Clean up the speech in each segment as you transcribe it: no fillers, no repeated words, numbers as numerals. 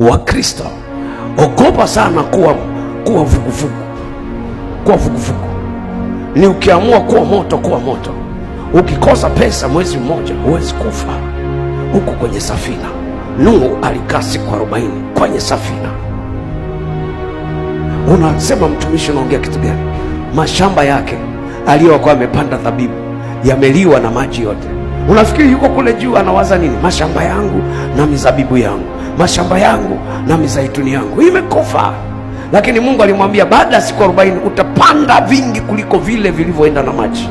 wa Kristo, ogopa sana kuwa vuguvugu. Kuwa vuguvugu ni ukiamua kuwa moto, kuwa moto. Ukikosa pesa mwezi mmoja huwezi kufa. Huko kwenye safina, Nuhu alikaa siku 40 kwenye safina. Unasema mtumishi, unaongea kitu gani? Mashamba yake aliyokuwa amepanda dhabibu yameliwa na maji yote. Unafikiri yuko kule juu anawaza nini? Mashamba yangu na mizabibu yangu, mashamba yangu na mizaituni yangu imekufa. Lakini Mungu alimwambia baada ya siku 40 utapanda vingi kuliko vile vilivyoenda na maji.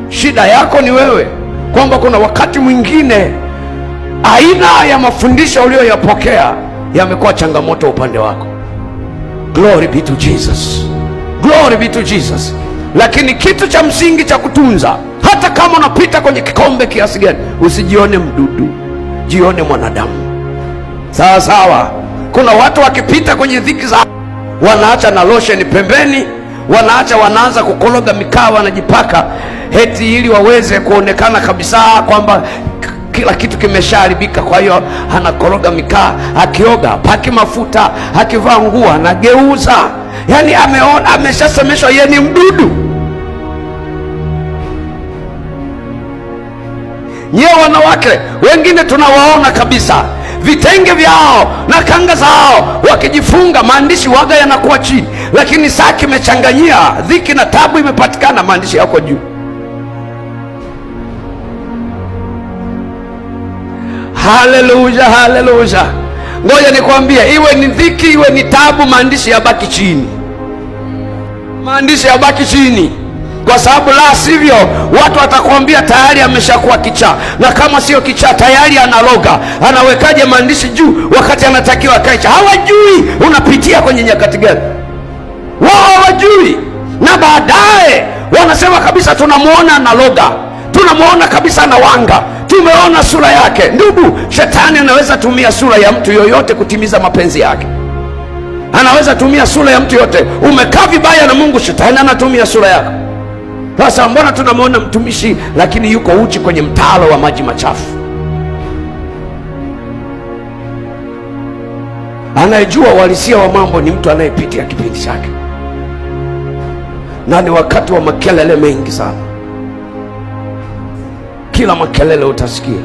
Shida yako ni wewe, kwamba kuna wakati mwingine aina ya mafundisho uliyoyapokea yamekuwa changamoto upande wako. Glory be to Jesus, glory be to Jesus. Lakini kitu cha msingi cha kutunza, hata kama unapita kwenye kikombe kiasi gani, usijione mdudu, jione mwanadamu. Sawa sawa. Kuna watu wakipita kwenye dhiki za wanaacha na lotion pembeni, wanaanza kukologa mikaa, wanajipaka heti ili waweze kuonekana kabisa kwamba kila kitu kimeshaharibika. Kwa hiyo anakoroga mikaa, akioga paki mafuta, akivaa nguo anageuza. Yani ameshasemeshwa yeye ni mdudu. Nyewe wanawake wengine tunawaona kabisa vitenge vyao na kanga zao wakijifunga, maandishi waga yanakuwa chini, lakini saa kimechanganyia, dhiki na tabu imepatikana, maandishi yako juu. Haleluya, haleluya. Ngoja nikwambie, iwe ni dhiki iwe ni tabu, maandishi yabaki chini, maandishi yabaki chini, kwa sababu la sivyo watu watakwambia tayari ameshakuwa kichaa, na kama sio kichaa tayari analoga. Anawekaje maandishi juu wakati anatakiwa kaicha? Hawajui unapitia kwenye nyakati gani, wao hawajui. Na baadaye wanasema kabisa tunamuona analoga, tunamuona kabisa anawanga, tumeona sura yake. Ndugu, shetani anaweza tumia sura ya mtu yoyote kutimiza mapenzi yake. Anaweza tumia sura ya mtu yote. Umekaa vibaya na Mungu, shetani anatumia sura yako. Sasa mbona tunamwona mtumishi lakini yuko uchi kwenye mtalo wa maji machafu? Anayejua uhalisia wa mambo ni mtu anayepitia kipindi chake, na ni wakati wa makelele mengi sana. Kila makelele utasikia.